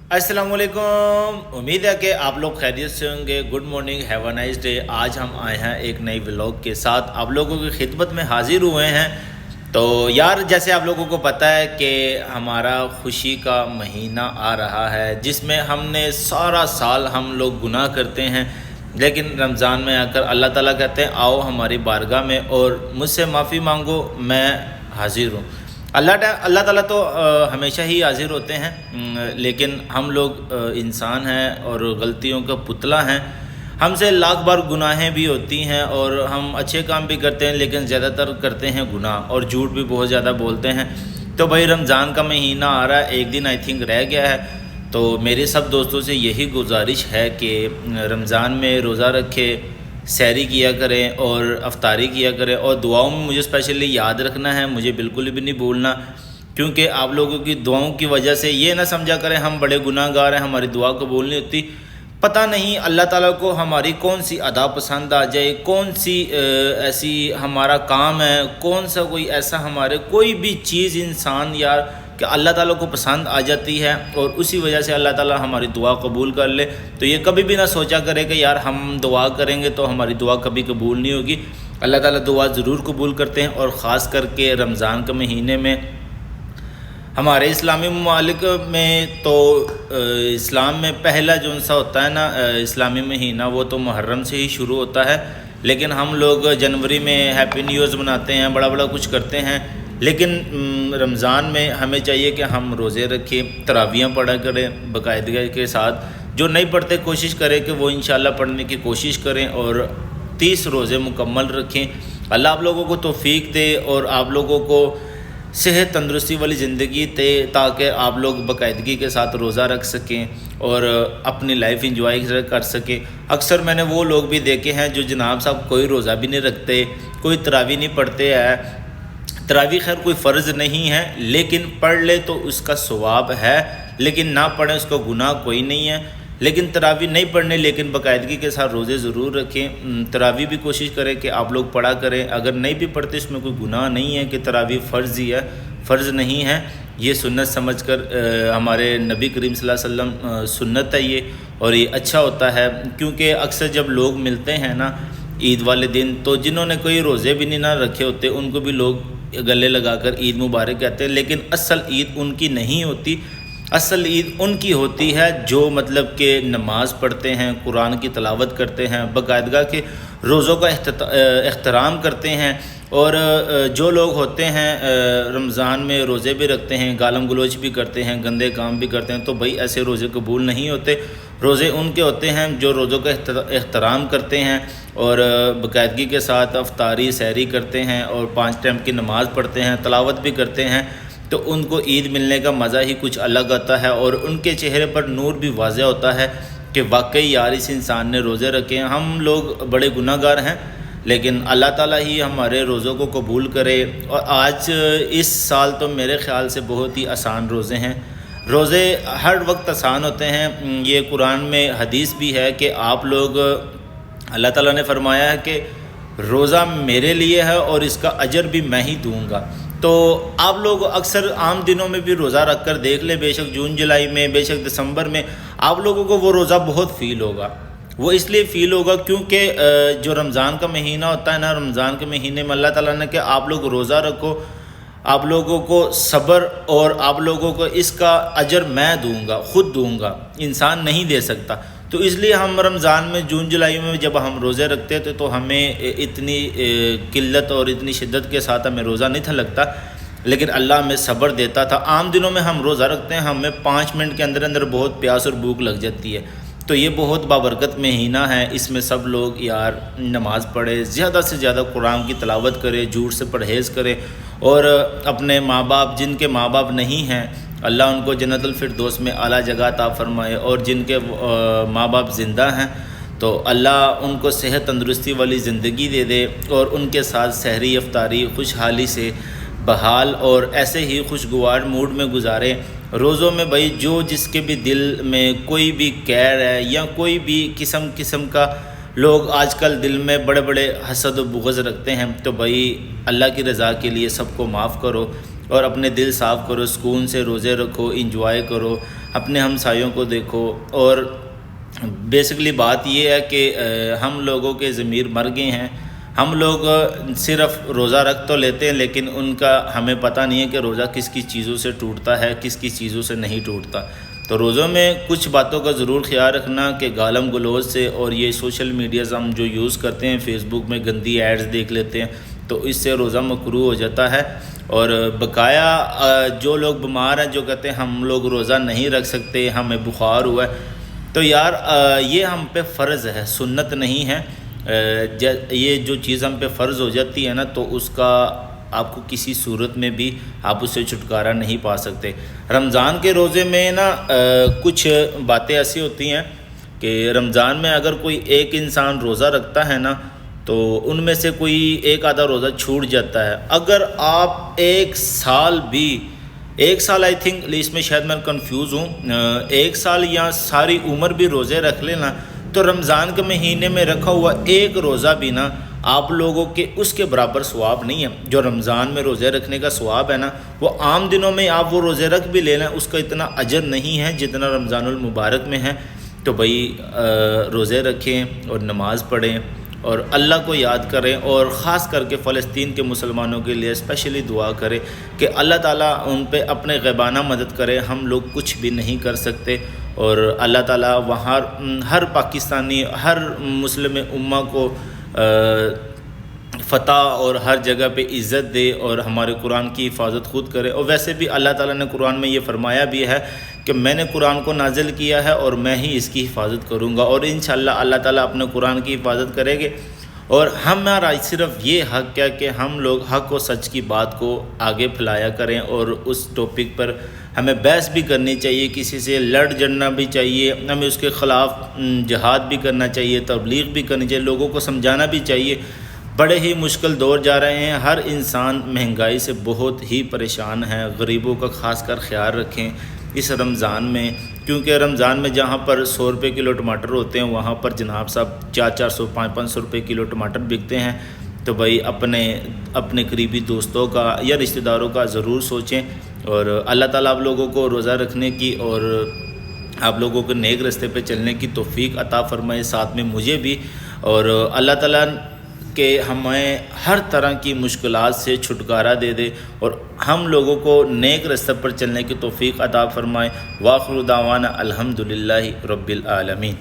अस्सलाम वालेकुम। उम्मीद है कि आप लोग खैरियत से होंगे। Good morning, have a nice day. आज हम आए हैं एक नई व्लॉग के साथ, आप लोगों की खिदमत में हाजिर हुए हैं। तो यार, जैसे आप लोगों को पता है कि हमारा खुशी का महीना आ रहा है, जिसमें हमने सारा साल हम लोग गुनाह करते हैं, लेकिन रमज़ान में आकर अल्लाह ताला कहते हैं आओ हमारी बारगाह में और मुझसे माफ़ी मांगो, मैं हाजिर हूँ। अल्लाह ताला तो हमेशा ही हाजिर होते हैं, लेकिन हम लोग इंसान हैं और गलतियों का पुतला हैं। हमसे लाख बार गुनाहें भी होती हैं और हम अच्छे काम भी करते हैं, लेकिन ज़्यादातर करते हैं गुनाह और झूठ भी बहुत ज़्यादा बोलते हैं। तो भाई, रमज़ान का महीना आ रहा है, एक दिन आई थिंक रह गया है। तो मेरे सब दोस्तों से यही गुजारिश है कि रमज़ान में रोज़ा रखे, सहरी किया करें और अफ्तारी किया करें, और दुआओं में मुझे स्पेशली याद रखना है, मुझे बिल्कुल भी नहीं भूलना, क्योंकि आप लोगों की दुआओं की वजह से ये ना समझा करें हम बड़े गुनाहगार हैं, हमारी दुआ कबूल नहीं होती। पता नहीं अल्लाह ताला को हमारी कौन सी अदा पसंद आ जाए, कौन सी ऐसी हमारा काम है, कौन सा कोई ऐसा हमारे कोई भी चीज़ इंसान यार कि अल्लाह ताला को पसंद आ जाती है और उसी वजह से अल्लाह ताला हमारी दुआ कबूल कर ले। तो ये कभी भी ना सोचा करे कि यार हम दुआ करेंगे तो हमारी दुआ कभी कबूल नहीं होगी। अल्लाह ताला दुआ ज़रूर कबूल करते हैं, और ख़ास करके रमज़ान के महीने में हमारे इस्लामी ममालिक में तो इस्लाम में पहला जो सा होता है ना इस्लामी महीना, वो तो मुहर्रम से ही शुरू होता है। लेकिन हम लोग जनवरी में हैप्पी न्यू ईयर मनाते हैं, बड़ा बड़ा कुछ करते हैं, लेकिन रमज़ान में हमें चाहिए कि हम रोज़े रखें, तरावियाँ पढ़ा करें बाकायदगी के साथ। जो नहीं पढ़ते कोशिश करें कि वो इंशाल्लाह पढ़ने की कोशिश करें और 30 रोज़े मुकम्मल रखें। अल्लाह आप लोगों को तौफीक दे और आप लोगों को सेहत तंदुरुस्ती वाली ज़िंदगी दे, ताकि आप लोग बाकायदगी के साथ रोज़ा रख सकें और अपनी लाइफ इंजॉय कर सकें। अक्सर मैंने वो लोग भी देखे हैं जो जनाब साहब कोई रोज़ा भी नहीं रखते, कोई तरावी नहीं पढ़ते हैं। तरावी खैर कोई फ़र्ज़ नहीं है, लेकिन पढ़ ले तो उसका सवाब है, लेकिन ना पढ़े उसका गुनाह कोई नहीं है। लेकिन तरावी नहीं पढ़ने, लेकिन बाकायदगी के साथ रोज़े ज़रूर रखें। तरावी भी कोशिश करें कि आप लोग पढ़ा करें। अगर नहीं भी पढ़ते इसमें कोई गुनाह नहीं है कि तरावी फ़र्ज़ ही है, फ़र्ज़ नहीं है, ये सुन्नत समझकर हमारे नबी करीम सल्लल्लाहु अलैहि वसल्लम सुन्नत है ये, और ये अच्छा होता है। क्योंकि अक्सर जब लोग मिलते हैं ना ईद वाले दिन, तो जिन्होंने कोई रोज़े भी नहीं ना रखे होते उनको भी लोग गले लगाकर ईद मुबारक कहते हैं, लेकिन असल ईद उनकी नहीं होती। असल ईद उनकी होती है जो मतलब कि नमाज़ पढ़ते हैं, कुरान की तलावत करते हैं, बाकायदगा के रोज़ों का एहतराम करते हैं। और जो लोग होते हैं रमज़ान में रोज़े भी रखते हैं, गालम गलोच भी करते हैं, गंदे काम भी करते हैं, तो भाई ऐसे रोज़े कबूल नहीं होते। रोज़े उनके होते हैं जो रोज़ों का एहतराम करते हैं और बाकायदगी के साथ अफ्तारी सहरी करते हैं और 5 टाइम की नमाज़ पढ़ते हैं, तलावत भी करते हैं। तो उनको ईद मिलने का मज़ा ही कुछ अलग आता है और उनके चेहरे पर नूर भी वाज़ेह होता है कि वाकई यार इस इंसान ने रोज़े रखे हैं। हम लोग बड़े गुनाहगार हैं, लेकिन अल्लाह ताला ही हमारे रोज़ों को कबूल करे। और आज इस साल तो मेरे ख़्याल से बहुत ही आसान रोज़े हैं। रोज़े हर वक्त आसान होते हैं। ये कुरान में हदीस भी है कि आप लोग, अल्लाह ताला ने फरमाया है कि रोज़ा मेरे लिए है और इसका अजर भी मैं ही दूँगा। तो आप लोग अक्सर आम दिनों में भी रोज़ा रख कर देख ले, बेशक जून जुलाई में, बेशक दिसंबर में, आप लोगों को वो रोज़ा बहुत फ़ील होगा। वो इसलिए फ़ील होगा क्योंकि जो रमज़ान का महीना होता है ना, रमज़ान के महीने में अल्लाह ताला ने कि आप लोग रोज़ा रखो, आप लोगों को सब्र और आप लोगों को इसका अजर मैं दूंगा, ख़ुद दूंगा, इंसान नहीं दे सकता। तो इसलिए हम रमज़ान में जून जुलाई में जब हम रोज़े रखते थे तो हमें इतनी किल्लत और इतनी शिद्दत के साथ हमें रोज़ा नहीं था लगता, लेकिन अल्लाह हमें सब्र देता था। आम दिनों में हम रोज़ा रखते हैं, हमें 5 मिनट के अंदर अंदर बहुत प्यास और भूख लग जाती है। तो ये बहुत बाबरकत महीना है, इसमें सब लोग यार नमाज़ पढ़े, ज़्यादा से ज़्यादा कुरान की तलावत करें, झूठ से परहेज़ करें, और अपने माँ बाप, जिनके माँ बाप नहीं हैं, अल्लाह उनको जन्नतुल फिरदौस में आला जगह अता फरमाए, और जिनके माँ बाप ज़िंदा हैं तो अल्लाह उनको सेहत तंदुरुस्ती वाली ज़िंदगी दे दे और उनके साथ सहरी अफ्तारी खुशहाली से बहाल और ऐसे ही खुशगवार मूड में गुजारे। रोज़ों में भाई जो जिसके भी दिल में कोई भी कैर है या कोई भी किस्म का लोग आजकल दिल में बड़े बड़े हसद और बुग़्ज़ रखते हैं, तो भाई अल्लाह की रज़ा के लिए सबको माफ़ करो और अपने दिल साफ़ करो, सुकून से रोज़े रखो, इंजॉय करो, اپنے ہمسایوں کو دیکھو۔ اور بیسکلی بات یہ ہے کہ ہم لوگوں کے ضمیر مر گئے ہیں۔ ہم لوگ صرف روزہ رکھ تو لیتے ہیں، لیکن ان کا ہمیں پتہ نہیں ہے کہ روزہ کس کس چیزوں سے ٹوٹتا ہے، کس کس چیزوں سے نہیں ٹوٹتا۔ تو روزوں میں کچھ باتوں کا ضرور خیال رکھنا کہ گالم گلوچ سے، اور یہ سوشل میڈیاز ہم جو یوز کرتے ہیں، فیس بک میں گندی ایڈز دیکھ لیتے ہیں، تو اس سے روزہ مکروہ ہو جاتا ہے۔ اور بقایا جو لوگ بیمار ہیں، جو کہتے ہیں ہم لوگ روزہ نہیں رکھ سکتے، ہمیں بخار ہوا ہے، تو یار یہ ہم پہ فرض ہے، سنت نہیں ہے۔ یہ جو چیز ہم پہ فرض ہو جاتی ہے نا، تو اس کا آپ کو کسی صورت میں بھی آپ اس سے چھٹکارا نہیں پا سکتے۔ رمضان کے روزے میں نا کچھ باتیں ایسی ہوتی ہیں کہ رمضان میں اگر کوئی ایک انسان روزہ رکھتا ہے نا، تو ان میں سے کوئی ایک آدھا روزہ چھوٹ جاتا ہے۔ اگر آپ ایک سال آئی تھنک، اس میں شاید میں کنفیوز ہوں، ایک سال یا ساری عمر بھی روزے رکھ لینا، تو رمضان کے مہینے میں رکھا ہوا ایک روزہ بھی نا آپ لوگوں کے اس کے برابر ثواب نہیں ہے۔ جو رمضان میں روزے رکھنے کا ثواب ہے نا، وہ عام دنوں میں آپ وہ روزے رکھ بھی لے لیں، اس کا اتنا اجر نہیں ہے جتنا رمضان المبارک میں ہے۔ تو بھائی روزے رکھیں اور نماز پڑھیں اور اللہ کو یاد کریں، اور خاص کر کے فلسطین کے مسلمانوں کے لیے اسپیشلی دعا کریں کہ اللہ تعالیٰ ان پہ اپنے غیبانہ مدد کرے۔ ہم لوگ کچھ بھی نہیں کر سکتے، اور اللہ تعالیٰ وہاں ہر پاکستانی، ہر مسلم امہ کو فتح اور ہر جگہ پہ عزت دے، اور ہمارے قرآن کی حفاظت خود کرے۔ اور ویسے بھی اللہ تعالیٰ نے قرآن میں یہ فرمایا بھی ہے کہ میں نے قرآن کو نازل کیا ہے اور میں ہی اس کی حفاظت کروں گا، اور انشاءاللہ اللہ تعالیٰ اپنے قرآن کی حفاظت کرے گے۔ اور ہمارا صرف یہ حق ہے کہ ہم لوگ حق و سچ کی بات کو آگے پھیلایا کریں، اور اس ٹاپک پر ہمیں بحث بھی کرنی چاہیے، کسی سے لڑ جڑنا بھی چاہیے، ہمیں اس کے خلاف جہاد بھی کرنا چاہیے، تبلیغ بھی کرنی چاہیے، لوگوں کو سمجھانا بھی چاہیے۔ بڑے ہی مشکل دور جا رہے ہیں، ہر انسان مہنگائی سے بہت ہی پریشان ہے۔ غریبوں کا خاص کر خیال رکھیں اس رمضان میں، کیونکہ رمضان میں جہاں پر 100 روپے کلو ٹماٹر ہوتے ہیں، وہاں پر جناب صاحب 400 500 روپے کلو ٹماٹر بکتے ہیں۔ تو بھائی اپنے قریبی دوستوں کا یا رشتہ داروں کا ضرور سوچیں، اور اللہ تعالیٰ آپ لوگوں کو روزہ رکھنے کی اور آپ لوگوں کو نیک رستے پہ چلنے کی توفیق عطا فرمائے، ساتھ میں مجھے بھی، اور اللہ تعالیٰ کہ ہمیں ہر طرح کی مشکلات سے چھٹکارا دے دے، اور ہم لوگوں کو نیک رستے پر چلنے کی توفیق عطا فرمائے۔ وآخر دعوانا الحمدللہ رب العالمین۔